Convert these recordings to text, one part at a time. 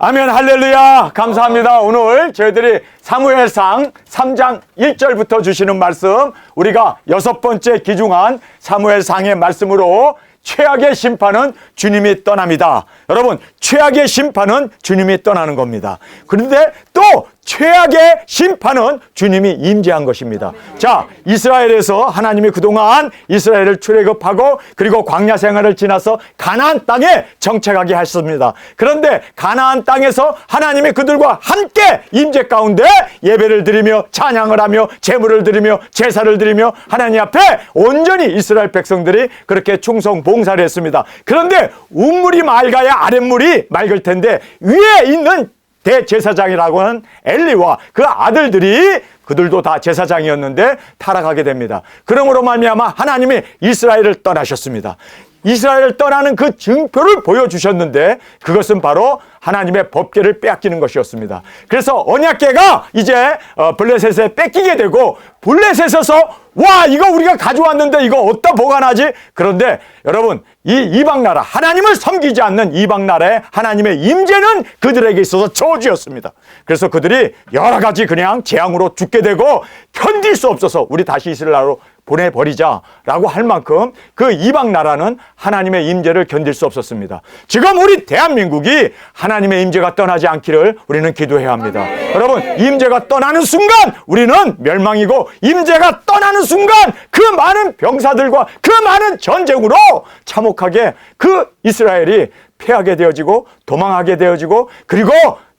아멘. 할렐루야. 감사합니다. 오늘 저희들이 사무엘상 3장 1절부터 주시는 말씀, 우리가 6번째 기중한 사무엘상의 말씀으로 최악의 심판은 주님이 떠납니다. 여러분, 최악의 심판은 주님이 떠나는 겁니다. 그런데 또 최악의 심판은 주님이 임재한 것입니다. 자, 이스라엘에서 하나님이 그동안 이스라엘을 출애굽하고 그리고 광야 생활을 지나서 가나안 땅에 정착하게 하셨습니다. 그런데 가나안 땅에서 하나님이 그들과 함께 임재 가운데 예배를 드리며 찬양을 하며 제물을 드리며 제사를 드리며 하나님 앞에 온전히 이스라엘 백성들이 그렇게 충성 봉사를 했습니다. 그런데 우물이 맑아야 아랫물이 맑을 텐데 위에 있는 대제사장이라고 하는 엘리와 그 아들들이 그들도 다 제사장이었는데 타락하게 됩니다. 그러므로 말미암아 하나님이 이스라엘을 떠나셨습니다. 이스라엘을 떠나는 그 증표를 보여주셨는데 그것은 바로 하나님의 법궤를 빼앗기는 것이었습니다. 그래서 언약궤가 이제 블레셋에 뺏기게 되고 블레셋에서 와, 이거 우리가 가져왔는데 이거 어디다 보관하지? 그런데 여러분, 이 이방나라, 하나님을 섬기지 않는 이방나라의 하나님의 임재는 그들에게 있어서 저주였습니다. 그래서 그들이 여러 가지 그냥 재앙으로 죽게 되고 견딜 수 없어서 우리 다시 이스라엘로 보내버리자라고 할 만큼 그 이방나라는 하나님의 임재를 견딜 수 없었습니다. 지금 우리 대한민국이 하나님의 임재가 떠나지 않기를 우리는 기도해야 합니다. 여러분, 임재가 떠나는 순간 우리는 멸망이고 임재가 떠나는 순간 그 많은 병사들과 그 많은 전쟁으로 참혹하게 그 이스라엘이 패하게 되어지고 도망하게 되어지고 그리고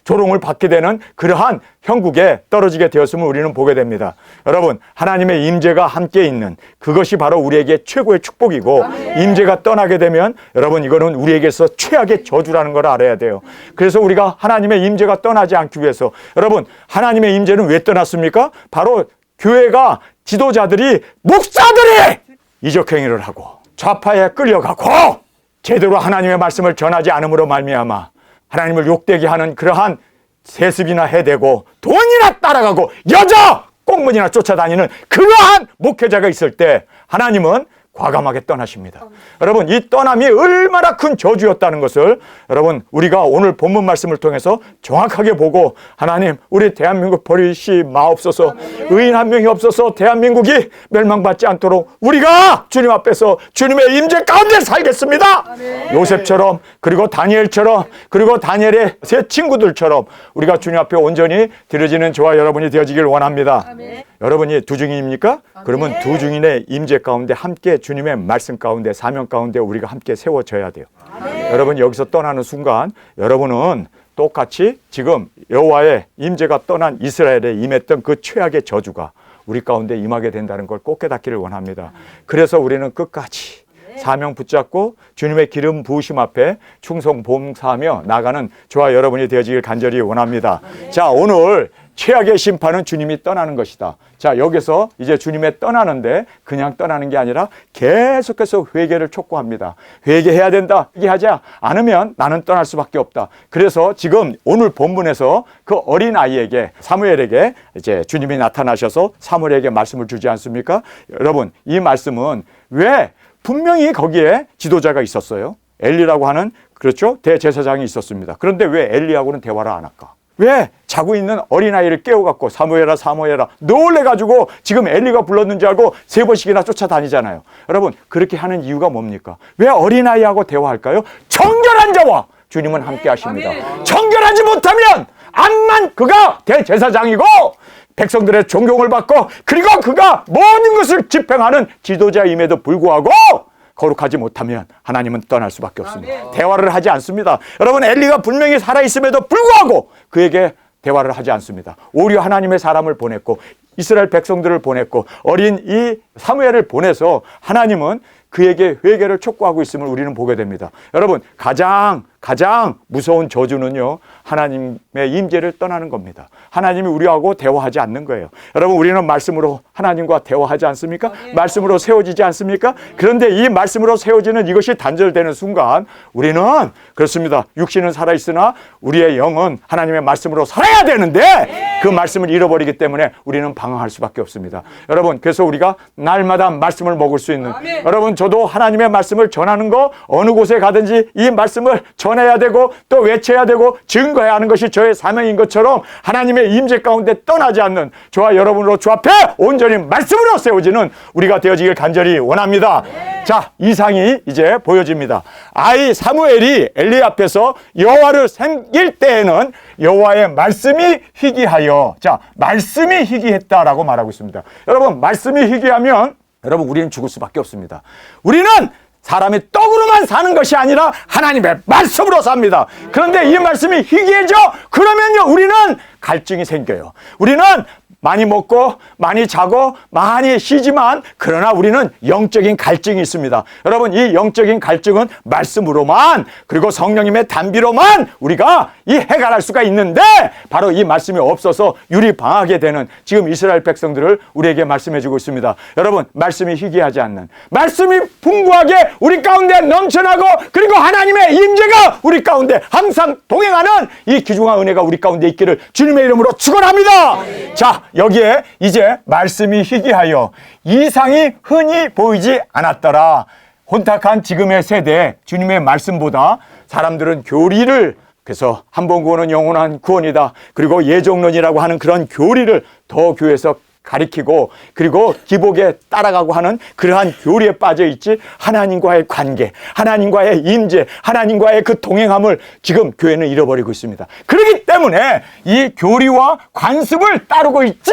조롱을 받게 되는 그러한 형국에 떨어지게 되었음을 우리는 보게 됩니다. 여러분, 하나님의 임재가 함께 있는 그것이 바로 우리에게 최고의 축복이고 임재가 떠나게 되면 여러분 이거는 우리에게서 최악의 저주라는 걸 알아야 돼요. 그래서 우리가 하나님의 임재가 떠나지 않기 위해서 여러분, 하나님의 임재는 왜 떠났습니까? 바로 교회가 지도자들이 목사들이 이적행위를 하고 좌파에 끌려가고 제대로 하나님의 말씀을 전하지 않음으로 말미암아 하나님을 욕되게 하는 그러한 세습이나 해대고 돈이나 따라가고 여자 꽁문이나 쫓아다니는 그러한 목회자가 있을 때 하나님은 과감하게 떠나십니다. 여러분, 이 떠남이 얼마나 큰 저주였다는 것을 여러분 우리가 오늘 본문 말씀을 통해서 정확하게 보고 하나님, 우리 대한민국 버리시 마옵소서. 의인 한 명이 없어서 대한민국이 멸망받지 않도록 우리가 주님 앞에서 주님의 임재 가운데 살겠습니다. 요셉처럼 그리고 다니엘처럼 그리고 다니엘의 세 친구들처럼 우리가 주님 앞에 온전히 드려지는 저와 여러분이 되어지길 원합니다. 여러분이 두 증인입니까? 그러면 두 증인의 임재 가운데 함께 주님의 말씀 가운데 사명 가운데 우리가 함께 세워져야 돼요. 여러분, 여기서 떠나는 순간 여러분은 똑같이 지금 여호와의 임재가 떠난 이스라엘에 임했던 그 최악의 저주가 우리 가운데 임하게 된다는 걸 꼭 깨닫기를 원합니다. 그래서 우리는 끝까지 사명 붙잡고 주님의 기름 부으심 앞에 충성 봉사하며 나가는 저와 여러분이 되어지길 간절히 원합니다. 자, 오늘 최악의 심판은 주님이 떠나는 것이다. 자, 여기서 이제 주님의 떠나는데 그냥 떠나는 게 아니라 계속해서 회개를 촉구합니다. 회개해야 된다. 회개하지 않으면 나는 떠날 수밖에 없다. 그래서 지금 오늘 본문에서 그 어린 아이에게 사무엘에게 이제 주님이 나타나셔서 사무엘에게 말씀을 주지 않습니까? 여러분, 이 말씀은 왜 분명히 거기에 지도자가 있었어요. 엘리라고 하는 그렇죠? 대제사장이 있었습니다. 그런데 왜 엘리하고는 대화를 안 할까? 왜 자고 있는 어린아이를 깨워갖고 사무엘아 사무엘아 놀래가지고 지금 엘리가 불렀는지 알고 3번씩이나 쫓아다니잖아요. 여러분, 그렇게 하는 이유가 뭡니까? 왜 어린아이하고 대화할까요? 정결한 자와 주님은 함께 하십니다. 정결하지 못하면 암만 그가 대제사장이고 백성들의 존경을 받고 그리고 그가 모든 것을 집행하는 지도자임에도 불구하고 거룩하지 못하면 하나님은 떠날 수밖에 없습니다. 대화를 하지 않습니다. 여러분, 엘리가 분명히 살아있음에도 불구하고 그에게 대화를 하지 않습니다. 오히려 하나님의 사람을 보냈고 이스라엘 백성들을 보냈고 어린 이 사무엘을 보내서 하나님은 그에게 회개를 촉구하고 있음을 우리는 보게 됩니다. 여러분, 가장 무서운 저주는요, 하나님의 임재를 떠나는 겁니다. 하나님이 우리하고 대화하지 않는 거예요. 여러분, 우리는 말씀으로 하나님과 대화하지 않습니까? 말씀으로 세워지지 않습니까? 그런데 이 말씀으로 세워지는 이것이 단절되는 순간 우리는 그렇습니다. 육신은 살아있으나 우리의 영은 하나님의 말씀으로 살아야 되는데 그 말씀을 잃어버리기 때문에 우리는 방황할 수밖에 없습니다. 여러분, 그래서 우리가 날마다 말씀을 먹을 수 있는, 여러분, 저도 하나님의 말씀을 전하는 거 어느 곳에 가든지 이 말씀을 전해야 되고 또 외쳐야 되고 증거해야 하는 것이 저의 사명인 것처럼 하나님의 임재 가운데 떠나지 않는 저와 여러분으로 주 앞에 온전히 말씀으로 세워지는 우리가 되어지길 간절히 원합니다. 자, 이상이 이제 보여집니다. 아이 사무엘이 엘리 앞에서 여호와를 섬길 때에는 여호와의 말씀이 희귀하여, 자, 말씀이 희귀했다라고 말하고 있습니다. 여러분, 말씀이 희귀하면 여러분 우리는 죽을 수밖에 없습니다. 우리는 사람이 떡으로만 사는 것이 아니라 하나님의 말씀으로 삽니다. 그런데 이 말씀이 희귀해져 그러면요 우리는 갈증이 생겨요. 우리는 많이 먹고 많이 자고 많이 쉬지만 그러나 우리는 영적인 갈증이 있습니다. 여러분, 이 영적인 갈증은 말씀으로만 그리고 성령님의 단비로만 우리가 이 해결할 수가 있는데 바로 이 말씀이 없어서 유리방하게 되는 지금 이스라엘 백성들을 우리에게 말씀해 주고 있습니다. 여러분, 말씀이 희귀하지 않는, 말씀이 풍부하게 우리 가운데 넘쳐나고 그리고 하나님의 임재가 우리 가운데 항상 동행하는 이 귀중한 은혜가 우리 가운데 있기를 주님의 이름으로 축원합니다. 자, 여기에 이제 말씀이 희귀하여 이상이 흔히 보이지 않았더라. 혼탁한 지금의 세대에 주님의 말씀보다 사람들은 교리를, 그래서 한 번 구원은 영원한 구원이다, 그리고 예정론이라고 하는 그런 교리를 더 교회에서 가리키고 그리고 기복에 따라가고 하는 그러한 교리에 빠져 있지 하나님과의 관계, 하나님과의 임재, 하나님과의 그 동행함을 지금 교회는 잃어버리고 있습니다. 그렇기 때문에 이 교리와 관습을 따르고 있지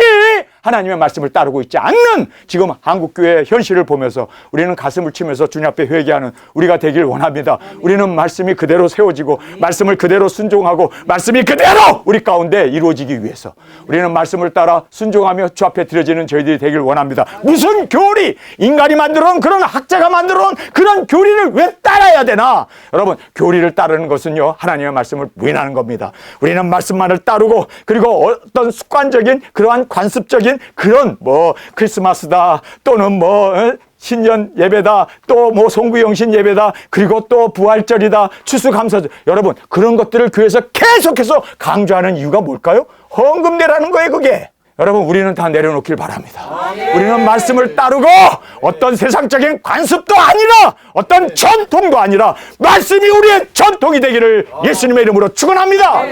하나님의 말씀을 따르고 있지 않는 지금 한국교회의 현실을 보면서 우리는 가슴을 치면서 주님 앞에 회개하는 우리가 되길 원합니다. 우리는 말씀이 그대로 세워지고 말씀을 그대로 순종하고 말씀이 그대로 우리 가운데 이루어지기 위해서 우리는 말씀을 따라 순종하며 주 앞에 드려지는 저희들이 되길 원합니다. 무슨 교리, 인간이 만들어온 그런 학자가 만들어온 그런 교리를 왜 따라야 되나? 여러분, 교리를 따르는 것은요 하나님의 말씀을 부인하는 겁니다. 우리는 말씀만을 따르고 그리고 어떤 습관적인 그러한 관습적인 그런 뭐 크리스마스다 또는 뭐 신년 예배다 또 뭐 송구영신 예배다 그리고 또 부활절이다 추수감사절, 여러분 그런 것들을 교회에서 계속해서 강조하는 이유가 뭘까요? 헌금 내라는 거예요. 그게 여러분 우리는 다 내려놓길 바랍니다. 우리는 말씀을 따르고 어떤 세상적인 관습도 아니라 어떤 전통도 아니라 말씀이 우리의 전통이 되기를 예수님의 이름으로 축원합니다.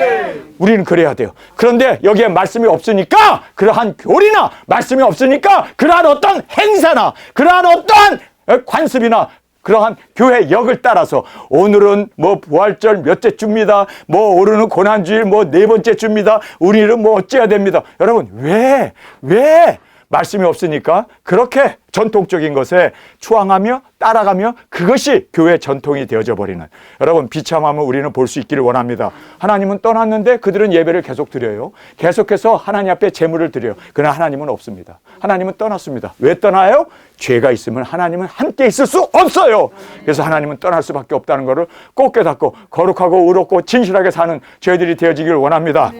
우리는 그래야 돼요. 그런데 여기에 말씀이 없으니까 그러한 교리나 말씀이 없으니까 그러한 어떤 행사나 그러한 어떠한 관습이나 그러한 교회 역을 따라서 오늘은 뭐 부활절 몇째 주입니다. 뭐 오늘은 고난주일 뭐 4번째 주입니다. 우리는 뭐 어째야 됩니다. 여러분 왜 말씀이 없으니까 그렇게 전통적인 것에 추앙하며 따라가며 그것이 교회 전통이 되어져 버리는, 여러분 비참함을 우리는 볼 수 있기를 원합니다. 하나님은 떠났는데 그들은 예배를 계속 드려요. 계속해서 하나님 앞에 제물을 드려요. 그러나 하나님은 없습니다. 하나님은 떠났습니다. 왜 떠나요? 죄가 있으면 하나님은 함께 있을 수 없어요. 그래서 하나님은 떠날 수밖에 없다는 것을 꼭 깨닫고 거룩하고 의롭고 진실하게 사는 저희들이 되어지길 원합니다.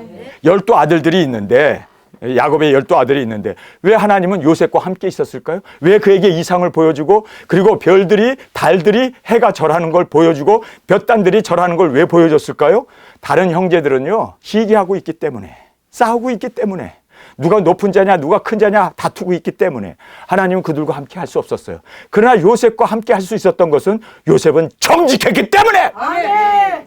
12 아들들이 있는데 야곱의 12 아들이 있는데 왜 하나님은 요셉과 함께 있었을까요? 왜 그에게 이상을 보여주고 그리고 별들이 달들이 해가 절하는 걸 보여주고 볕단들이 절하는 걸 왜 보여줬을까요? 다른 형제들은요 시기하고 있기 때문에, 싸우고 있기 때문에, 누가 높은 자냐 누가 큰 자냐 다투고 있기 때문에 하나님은 그들과 함께 할 수 없었어요. 그러나 요셉과 함께 할 수 있었던 것은 요셉은 정직했기 때문에,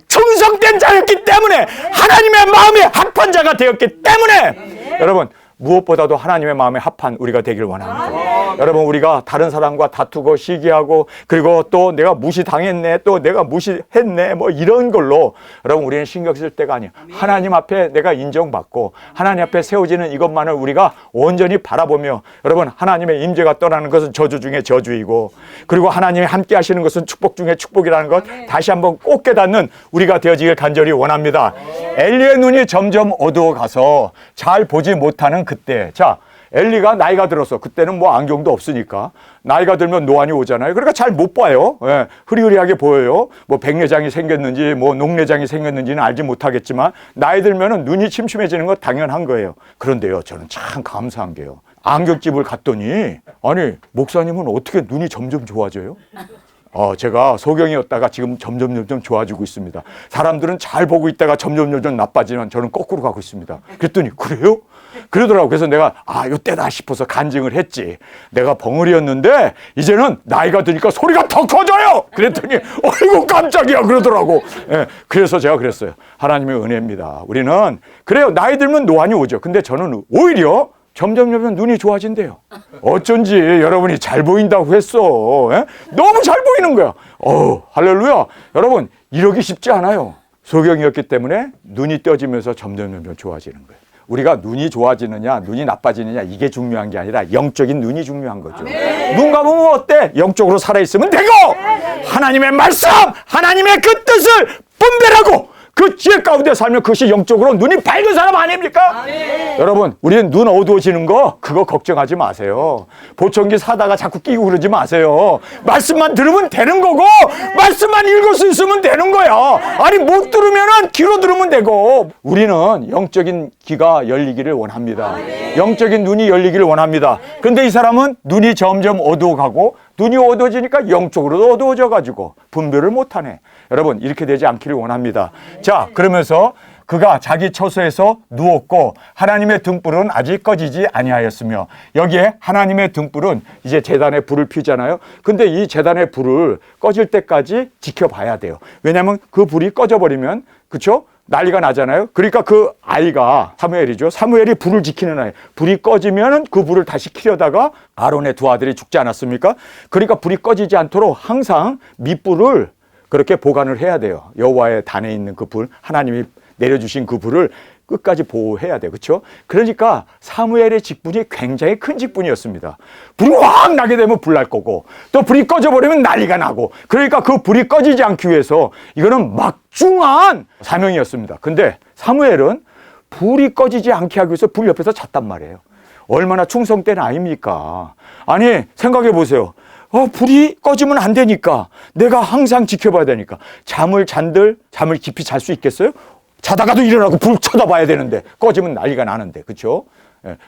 충성된 자였기 때문에, 하나님의 마음에 합한 자가 되었기 때문에 여러분 무엇보다도 하나님의 마음에 합한 우리가 되길 원합니다. 여러분 우리가 다른 사람과 다투고 시기하고 그리고 또 내가 무시당했네 또 내가 무시했네 뭐 이런 걸로 여러분 우리는 신경 쓸 때가 아니에요. 하나님 앞에 내가 인정받고 하나님 앞에 세워지는 이것만을 우리가 온전히 바라보며, 여러분 하나님의 임재가 떠나는 것은 저주 중에 저주이고 그리고 하나님이 함께 하시는 것은 축복 중에 축복이라는 것 다시 한번 꼭 깨닫는 우리가 되어지길 간절히 원합니다. 엘리의 눈이 점점 어두워가서 잘 보지 못하는 그때, 자 엘리가 나이가 들어서 그때는 뭐 안경도 없으니까 나이가 들면 노안이 오잖아요. 그러니까 잘 못 봐요. 예, 흐리흐리하게 보여요. 뭐 백내장이 생겼는지 뭐 녹내장이 생겼는지는 알지 못하겠지만 나이 들면은 눈이 침침해지는 거 당연한 거예요. 그런데요 저는 참 감사한 게요, 안경집을 갔더니 아니 목사님은 어떻게 눈이 점점 좋아져요? 제가 소경이었다가 지금 점점 좋아지고 있습니다. 사람들은 잘 보고 있다가 점점 나빠지면 저는 거꾸로 가고 있습니다. 그랬더니 그래요? 그러더라고. 그래서 내가 이때다 싶어서 간증을 했지. 내가 벙어리였는데 이제는 나이가 드니까 소리가 더 커져요. 그랬더니 어이구 깜짝이야 그러더라고. 예, 그래서 제가 그랬어요. 하나님의 은혜입니다. 우리는 그래요. 나이 들면 노안이 오죠. 근데 저는 오히려 점점 눈이 좋아진대요. 어쩐지 여러분이 잘 보인다고 했어. 예? 너무 잘 보이는 거야. 할렐루야. 여러분 이러기 쉽지 않아요. 소경이었기 때문에 눈이 떠지면서 점점 좋아지는 거예요. 우리가 눈이 좋아지느냐 눈이 나빠지느냐 이게 중요한 게 아니라 영적인 눈이 중요한 거죠. 눈 감으면 어때? 영적으로 살아있으면 되고 하나님의 말씀 하나님의 그 뜻을 분별하고 그 지혜 가운데 살면 그것이 영적으로 눈이 밝은 사람 아닙니까? 여러분 우리는 눈 어두워지는 거 그거 걱정하지 마세요. 보청기 사다가 자꾸 끼고 그러지 마세요. 말씀만 들으면 되는 거고 말씀만 읽을 수 있으면 되는 거야. 아니 못 들으면은 귀로 들으면 되고. 우리는 영적인 귀가 열리기를 원합니다. 영적인 눈이 열리기를 원합니다. 근데 이 사람은 눈이 점점 어두워가고 눈이 어두워지니까 영적으로도 어두워져가지고 분별을 못하네. 여러분 이렇게 되지 않기를 원합니다. 자, 그러면서 그가 자기 처소에서 누웠고 하나님의 등불은 아직 꺼지지 아니하였으며, 여기에 하나님의 등불은 이제 제단에 불을 피우잖아요. 근데 이 제단의 불을 꺼질 때까지 지켜봐야 돼요. 왜냐하면 그 불이 꺼져버리면 그렇죠? 난리가 나잖아요. 그러니까 그 아이가 사무엘이죠. 사무엘이 불을 지키는 아이. 불이 꺼지면 그 불을 다시 켜려다가 아론의 두 아들이 죽지 않았습니까? 그러니까 불이 꺼지지 않도록 항상 밑불을 그렇게 보관을 해야 돼요. 여호와의 단에 있는 그 불, 하나님이 내려주신 그 불을 끝까지 보호해야 돼요. 그렇죠? 그러니까 사무엘의 직분이 굉장히 큰 직분이었습니다. 불이 확 나게 되면 불 날 거고 또 불이 꺼져버리면 난리가 나고, 그러니까 그 불이 꺼지지 않기 위해서 이거는 막중한 사명이었습니다. 근데 사무엘은 불이 꺼지지 않게 하기 위해서 불 옆에서 잤단 말이에요. 얼마나 충성된 아입니까? 아니 생각해 보세요. 불이 꺼지면 안 되니까 내가 항상 지켜봐야 되니까 잠을 깊이 잘 수 있겠어요? 자다가도 일어나고 불 쳐다봐야 되는데 꺼지면 난리가 나는데, 그렇죠?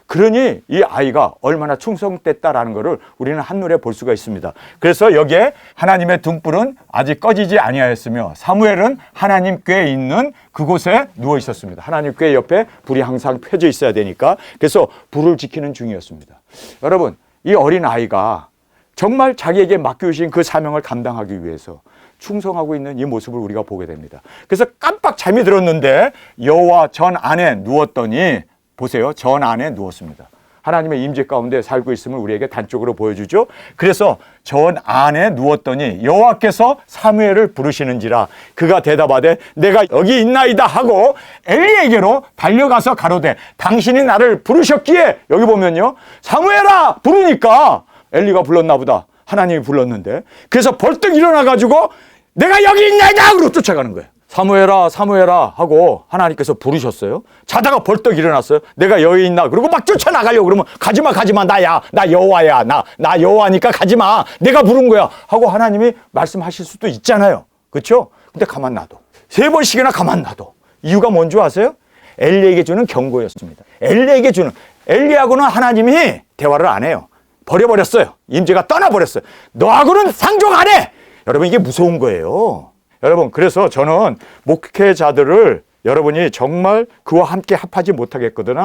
그러니 이 아이가 얼마나 충성됐다라는 것을 우리는 한눈에 볼 수가 있습니다. 그래서 여기에 하나님의 등불은 아직 꺼지지 아니하였으며 사무엘은 하나님 궤에 있는 그곳에 누워 있었습니다. 하나님 궤 옆에 불이 항상 펴져 있어야 되니까, 그래서 불을 지키는 중이었습니다. 여러분, 이 어린 아이가 정말 자기에게 맡겨주신 그 사명을 감당하기 위해서 충성하고 있는 이 모습을 우리가 보게 됩니다. 그래서 깜빡 잠이 들었는데 여호와 전 안에 누웠더니, 보세요, 전 안에 누웠습니다. 하나님의 임재 가운데 살고 있음을 우리에게 단적으로 보여주죠. 그래서 전 안에 누웠더니 여호와께서 사무엘을 부르시는지라 그가 대답하되 내가 여기 있나이다 하고 엘리에게로 달려가서 가로되 당신이 나를 부르셨기에, 여기 보면요, 사무엘아 부르니까 엘리가 불렀나 보다. 하나님이 불렀는데, 그래서 벌떡 일어나가지고 내가 여기 있나이다 그러고 쫓아가는 거예요. 사무엘아 사무엘아 하고 하나님께서 부르셨어요. 자다가 벌떡 일어났어요. 내가 여기 있나 그러고 막 쫓아나가려고 그러면 가지마 나야, 나 여호와야, 나 여호와니까 가지마, 내가 부른 거야 하고 하나님이 말씀하실 수도 있잖아요. 그렇죠? 근데 가만 놔둬. 3번씩이나 가만 놔둬. 이유가 뭔지 아세요? 엘리에게 주는 경고였습니다. 엘리하고는 하나님이 대화를 안 해요. 버려버렸어요. 임재가 떠나버렸어요. 너하고는 상종 안 해. 여러분, 이게 무서운 거예요. 여러분, 그래서 저는 목회자들을 여러분이 정말 그와 함께 합하지 못하겠거든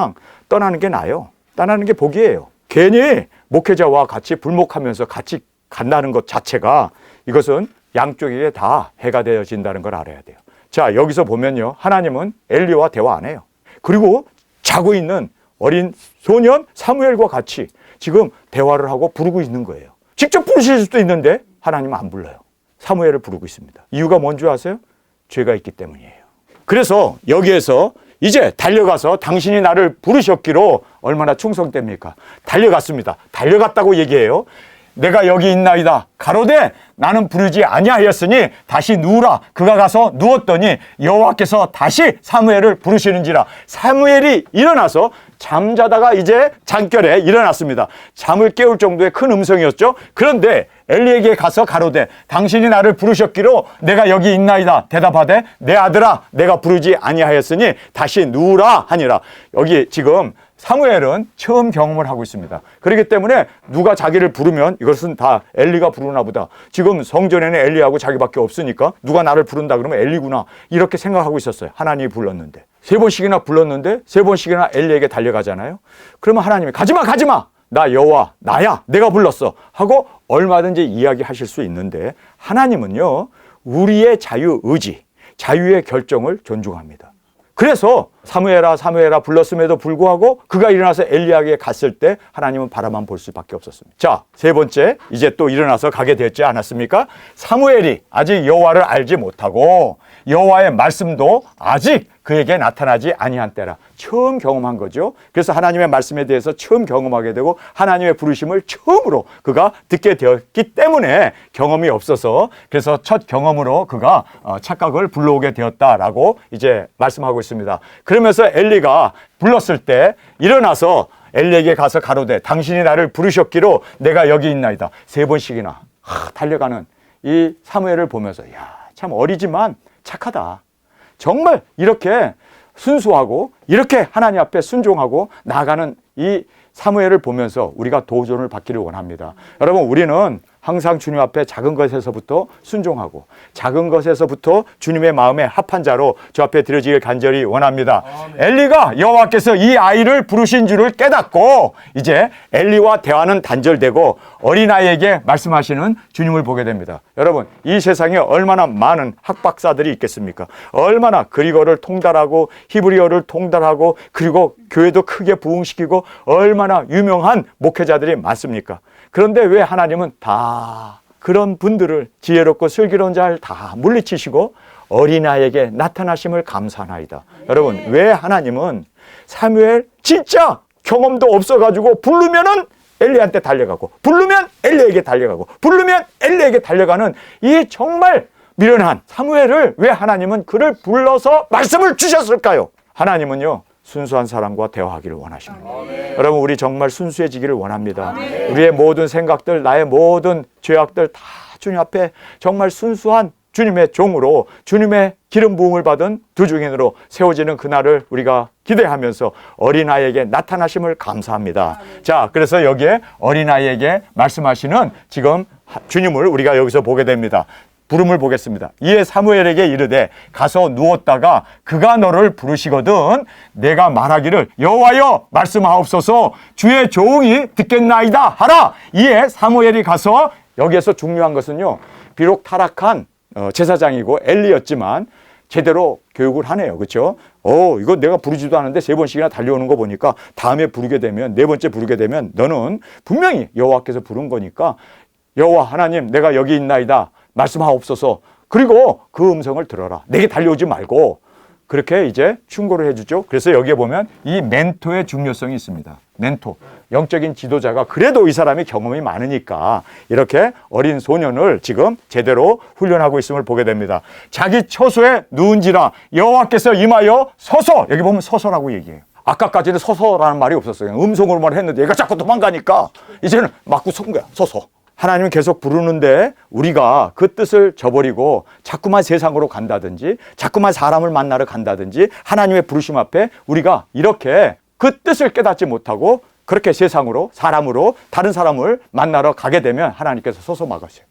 떠나는 게 나아요. 떠나는 게 복이에요. 괜히 목회자와 같이 불목하면서 같이 간다는 것 자체가, 이것은 양쪽에게 다 해가 되어진다는 걸 알아야 돼요. 자, 여기서 보면요, 하나님은 엘리와 대화 안 해요. 그리고 자고 있는 어린 소년 사무엘과 같이 지금 대화를 하고 부르고 있는 거예요. 직접 부르실 수도 있는데 하나님은 안 불러요. 사무엘을 부르고 있습니다. 이유가 뭔지 아세요? 죄가 있기 때문이에요. 그래서 여기에서 이제 달려가서 당신이 나를 부르셨기로 얼마나 충성됩니까? 달려갔습니다. 달려갔다고 얘기해요. 내가 여기 있나이다 가로되 나는 부르지 아니하였으니 다시 누우라. 그가 가서 누웠더니 여호와께서 다시 사무엘을 부르시는지라. 사무엘이 일어나서 잠자다가 이제 잠결에 일어났습니다. 잠을 깨울 정도의 큰 음성이었죠. 그런데 엘리에게 가서 가로되 당신이 나를 부르셨기로 내가 여기 있나이다 대답하되 내 아들아 내가 부르지 아니하였으니 다시 누우라 하니라. 여기 지금 사무엘은 처음 경험을 하고 있습니다. 그렇기 때문에 누가 자기를 부르면 이것은 다 엘리가 부르나 보다. 지금 성전에는 엘리하고 자기밖에 없으니까 누가 나를 부른다 그러면 엘리구나. 이렇게 생각하고 있었어요. 하나님이 불렀는데. 3번씩이나 불렀는데 3번씩이나 엘리에게 달려가잖아요. 그러면 하나님이 가지마. 나 여호와 나야. 내가 불렀어. 하고 얼마든지 이야기하실 수 있는데 하나님은요. 우리의 자유의지, 자유의 결정을 존중합니다. 그래서 사무엘아 불렀음에도 불구하고 그가 일어나서 엘리야에게 갔을 때 하나님은 바라만 볼 수밖에 없었습니다. 자, 3번째 이제 또 일어나서 가게 되었지 않았습니까? 사무엘이 아직 여호와를 알지 못하고 여호와의 말씀도 아직 그에게 나타나지 아니한 때라. 처음 경험한 거죠. 그래서 하나님의 말씀에 대해서 처음 경험하게 되고 하나님의 부르심을 처음으로 그가 듣게 되었기 때문에 경험이 없어서 그래서 첫 경험으로 그가 착각을 불러오게 되었다라고 이제 말씀하고 있습니다. 그러면서 엘리가 불렀을 때 일어나서 엘리에게 가서 가로되 당신이 나를 부르셨기로 내가 여기 있나이다. 3번씩이나 달려가는 이 사무엘을 보면서 야, 참 어리지만 착하다. 정말 이렇게 순수하고 이렇게 하나님 앞에 순종하고 나아가는 이 사무엘을 보면서 우리가 도전을 받기를 원합니다. 여러분, 우리는 항상 주님 앞에 작은 것에서부터 순종하고 작은 것에서부터 주님의 마음에 합한 자로 주 앞에 드려지길 간절히 원합니다. 엘리가 여호와께서 이 아이를 부르신 줄을 깨닫고 이제 엘리와 대화는 단절되고 어린아이에게 말씀하시는 주님을 보게 됩니다. 여러분, 이 세상에 얼마나 많은 학박사들이 있겠습니까? 얼마나 그리거를 통달하고 히브리어를 통달하고 그리고 교회도 크게 부흥시키고 얼마나 유명한 목회자들이 많습니까? 그런데 왜 하나님은 다 그런 분들을 지혜롭고 슬기로운 자를 다 물리치시고 어린아이에게 나타나심을 감사하나이다. 여러분, 왜 하나님은 사무엘 진짜 경험도 없어가지고 부르면은 엘리한테 달려가고 부르면 엘리에게 달려가고 부르면 엘리에게 달려가는 이 정말 미련한 사무엘을 왜 하나님은 그를 불러서 말씀을 주셨을까요? 하나님은요, 순수한 사람과 대화하기를 원하십니다. 아멘. 여러분, 우리 정말 순수해지기를 원합니다. 아멘. 우리의 모든 생각들, 나의 모든 죄악들 다 주님 앞에 정말 순수한 주님의 종으로 주님의 기름 부음을 받은 두 증인으로 세워지는 그날을 우리가 기대하면서 어린아이에게 나타나심을 감사합니다. 아멘. 자, 그래서 여기에 어린아이에게 말씀하시는 지금 주님을 우리가 여기서 보게 됩니다. 부름을 보겠습니다. 이에 사무엘에게 이르되 가서 누웠다가 그가 너를 부르시거든 내가 말하기를 여호와여 말씀하옵소서 주의 종이 듣겠나이다 하라. 이에 사무엘이 가서, 여기에서 중요한 것은요, 비록 타락한 제사장이고 엘리였지만 제대로 교육을 하네요. 그렇죠? 이거 내가 부르지도 않은데 3번씩이나 달려오는 거 보니까 다음에 부르게 되면, 4번째 부르게 되면 너는 분명히 여호와께서 부른 거니까 여호와 하나님 내가 여기 있나이다 말씀하옵소서. 그리고 그 음성을 들어라. 내게 달려오지 말고. 그렇게 이제 충고를 해주죠. 그래서 여기에 보면 이 멘토의 중요성이 있습니다. 멘토, 영적인 지도자가 그래도 이 사람이 경험이 많으니까 이렇게 어린 소년을 지금 제대로 훈련하고 있음을 보게 됩니다. 자기 처소에 누운지라 여호와께서 임하여 서서, 여기 보면 서서라고 얘기해요. 아까까지는 서서라는 말이 없었어요. 음성으로만 했는데 얘가 자꾸 도망가니까 이제는 맞고 선 거야. 서서. 하나님은 계속 부르는데 우리가 그 뜻을 저버리고 자꾸만 세상으로 간다든지 자꾸만 사람을 만나러 간다든지 하나님의 부르심 앞에 우리가 이렇게 그 뜻을 깨닫지 못하고 그렇게 세상으로, 사람으로, 다른 사람을 만나러 가게 되면 하나님께서 서서 막으세요.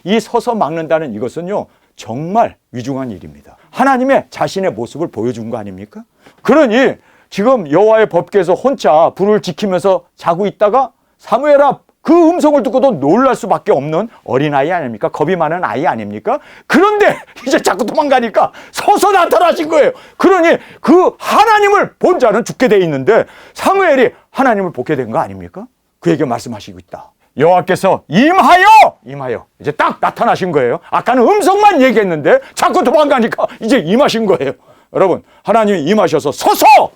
이 서서 막는다는 이것은요, 정말 위중한 일입니다. 하나님의 자신의 모습을 보여준 거 아닙니까? 그러니 지금 여호와의 법궤에서 혼자 불을 지키면서 자고 있다가 사무엘아, 그 음성을 듣고도 놀랄 수밖에 없는 어린아이 아닙니까? 겁이 많은 아이 아닙니까? 그런데 이제 자꾸 도망가니까 서서 나타나신 거예요. 그러니 그 하나님을 본 자는 죽게 돼 있는데 사무엘이 하나님을 보게 된 거 아닙니까? 그에게 말씀하시고 있다. 여호와께서 임하여 이제 딱 나타나신 거예요. 아까는 음성만 얘기했는데 자꾸 도망가니까 이제 임하신 거예요. 여러분, 하나님이 임하셔서 서서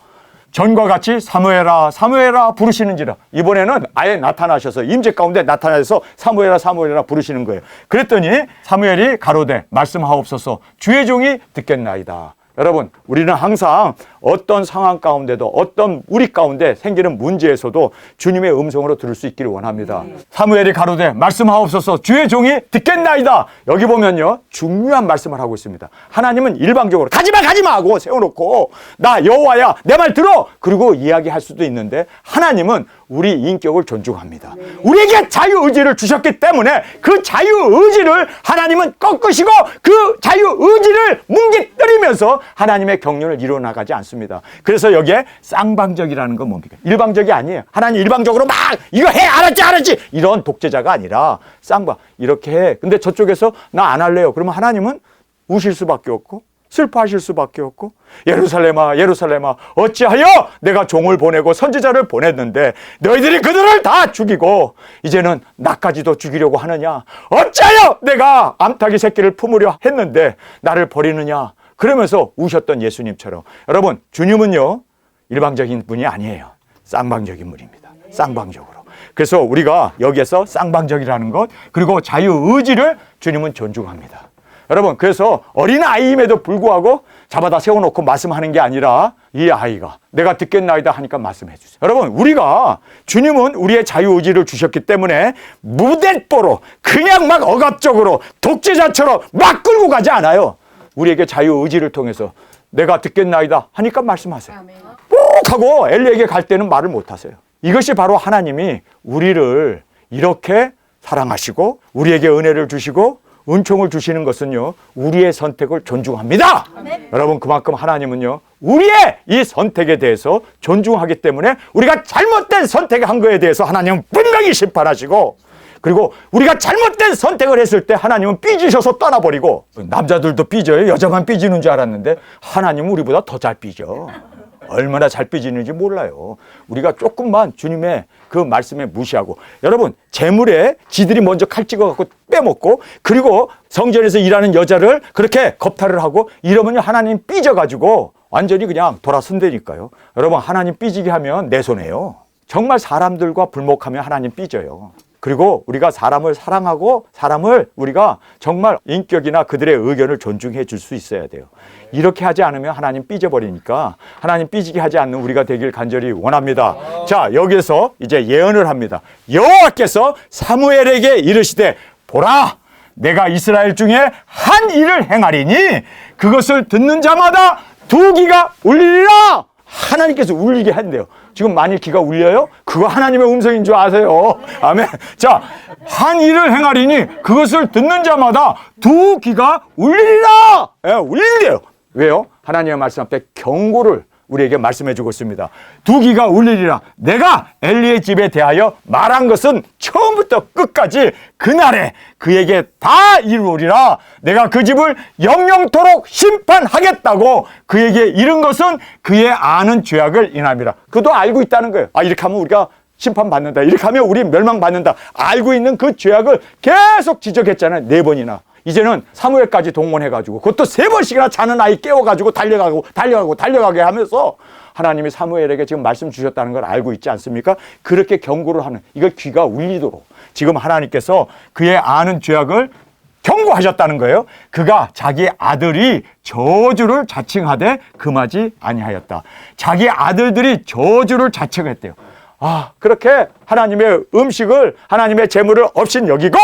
전과 같이 사무엘아 부르시는지라. 이번에는 아예 나타나셔서 임재 가운데 나타나셔서 사무엘아 부르시는 거예요. 그랬더니 사무엘이 가로되 말씀하옵소서 주의 종이 듣겠나이다. 여러분, 우리는 항상 어떤 상황 가운데도 어떤 우리 가운데 생기는 문제에서도 주님의 음성으로 들을 수 있기를 원합니다. 사무엘이 가로되 말씀하옵소서 주의 종이 듣겠나이다. 여기 보면요, 중요한 말씀을 하고 있습니다. 하나님은 일방적으로 가지마 하고 세워놓고 나 여호와야 내 말 들어 그리고 이야기할 수도 있는데, 하나님은 우리 인격을 존중합니다. 우리에게 자유의지를 주셨기 때문에 그 자유의지를 하나님은 꺾으시고 그 자유의지를 뭉개뜨리면서 하나님의 경륜을 이루어나가지 않습니다. 그래서 여기에 쌍방적이라는 건 뭡니까? 일방적이 아니에요. 하나님 일방적으로 막 이거 해 알았지 이런 독재자가 아니라 쌍방 이렇게 해. 근데 저쪽에서 나 안 할래요. 그러면 하나님은 우실 수밖에 없고 슬퍼하실 수밖에 없고, 예루살렘아 예루살렘아 어찌하여 내가 종을 보내고 선지자를 보냈는데 너희들이 그들을 다 죽이고 이제는 나까지도 죽이려고 하느냐. 어찌하여 내가 암탉이 새끼를 품으려 했는데 나를 버리느냐. 그러면서 우셨던 예수님처럼, 여러분, 주님은요 일방적인 분이 아니에요. 쌍방적인 분입니다. 쌍방적으로. 그래서 우리가 여기에서 쌍방적이라는 것, 그리고 자유의지를 주님은 존중합니다. 여러분, 그래서 어린아이임에도 불구하고 잡아다 세워놓고 말씀하는 게 아니라 이 아이가 내가 듣겠나이다 하니까 말씀해 주세요. 여러분, 우리가 주님은 우리의 자유의지를 주셨기 때문에 무대뽀로 그냥 막 억압적으로 독재자처럼 막 끌고 가지 않아요. 우리에게 자유의지를 통해서 내가 듣겠나이다 하니까 말씀하세요. 꼭 하고 엘리에게 갈 때는 말을 못 하세요. 이것이 바로 하나님이 우리를 이렇게 사랑하시고 우리에게 은혜를 주시고 은총을 주시는 것은요, 우리의 선택을 존중합니다. 여러분, 그만큼 하나님은요 우리의 이 선택에 대해서 존중하기 때문에 우리가 잘못된 선택을 한 거에 대해서 하나님은 분명히 심판하시고, 그리고 우리가 잘못된 선택을 했을 때 하나님은 삐지셔서 떠나버리고, 남자들도 삐져요. 여자만 삐지는 줄 알았는데 하나님은 우리보다 더 잘 삐져. 얼마나 잘 삐지는지 몰라요. 우리가 조금만 주님의 그 말씀에 무시하고, 여러분, 재물에 지들이 먼저 칼 찍어갖고 빼먹고, 그리고 성전에서 일하는 여자를 그렇게 겁탈을 하고 이러면 하나님 삐져가지고 완전히 그냥 돌아선다니까요. 여러분, 하나님 삐지게 하면 내 손해요. 정말 사람들과 불목하면 하나님 삐져요. 그리고 우리가 사람을 사랑하고 사람을 우리가 정말 인격이나 그들의 의견을 존중해 줄 수 있어야 돼요. 이렇게 하지 않으면 하나님 삐져버리니까 하나님 삐지게 하지 않는 우리가 되길 간절히 원합니다. 자, 여기에서 이제 예언을 합니다. 여호와께서 사무엘에게 이르시되 보라, 내가 이스라엘 중에 한 일을 행하리니 그것을 듣는 자마다 두 귀가 울리리라. 하나님께서 울리게 한대요. 지금 만일 귀가 울려요? 그거 하나님의 음성인 줄 아세요. 아멘. 자, 한 일을 행하리니 그것을 듣는 자마다 두 귀가 울리리라. 예, 울린대요. 왜요? 하나님의 말씀 앞에 경고를 우리에게 말씀해 주고 있습니다. 두 귀가 울리리라. 내가 엘리의 집에 대하여 말한 것은 처음부터 끝까지 그날에 그에게 다 이루리라. 내가 그 집을 영영토록 심판하겠다고 그에게 이른 것은 그의 아는 죄악을 인함이라. 그도 알고 있다는 거예요. 아, 이렇게 하면 우리가 심판받는다. 이렇게 하면 우리 멸망받는다. 알고 있는 그 죄악을 계속 지적했잖아요. 4번이나. 이제는 사무엘까지 동원해가지고 그것도 3번씩이나 자는 아이 깨워가지고 달려가게 하면서 하나님이 사무엘에게 지금 말씀 주셨다는 걸 알고 있지 않습니까? 그렇게 경고를 하는, 이걸 귀가 울리도록 지금 하나님께서 그의 아는 죄악을 경고하셨다는 거예요. 그가 자기 아들이 저주를 자칭하되 금하지 아니하였다. 자기 아들들이 저주를 자칭했대요. 아, 그렇게 하나님의 음식을, 하나님의 재물을 업신여기고,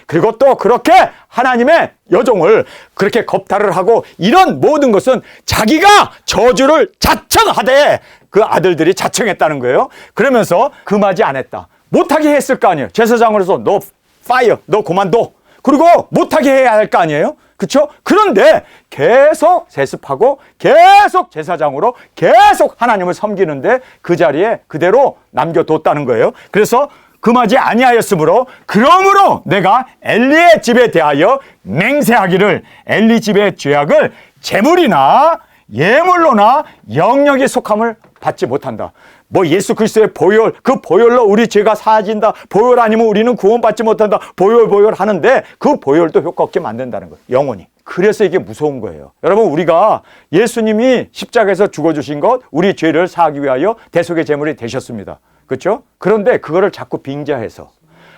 그리고 또 그렇게 하나님의 여종을 그렇게 겁탈을 하고, 이런 모든 것은 자기가 저주를 자청하되 그 아들들이 자청했다는 거예요. 그러면서 금하지 않았다. 못하게 했을 거 아니에요. 제사장으로서 너 파이어, 너 그만둬. 그리고 못하게 해야 할 거 아니에요. 그렇죠? 그런데 계속 세습하고 계속 제사장으로 계속 하나님을 섬기는데 그 자리에 그대로 남겨뒀다는 거예요. 그래서 금하지 아니하였으므로 그러므로 내가 엘리의 집에 대하여 맹세하기를 엘리 집의 죄악을 제물이나 예물로나 영역의 속함을 받지 못한다. 뭐 예수 그리스도의 보혈, 그 보혈로 우리 죄가 사해진다. 보혈 아니면 우리는 구원받지 못한다. 보혈 하는데 그 보혈도 효과 없게 만든다는 거예요. 영원히. 그래서 이게 무서운 거예요. 여러분, 우리가 예수님이 십자가에서 죽어주신 것, 우리 죄를 사하기 위하여 대속의 제물이 되셨습니다. 그렇죠? 그런데 그거를 자꾸 빙자해서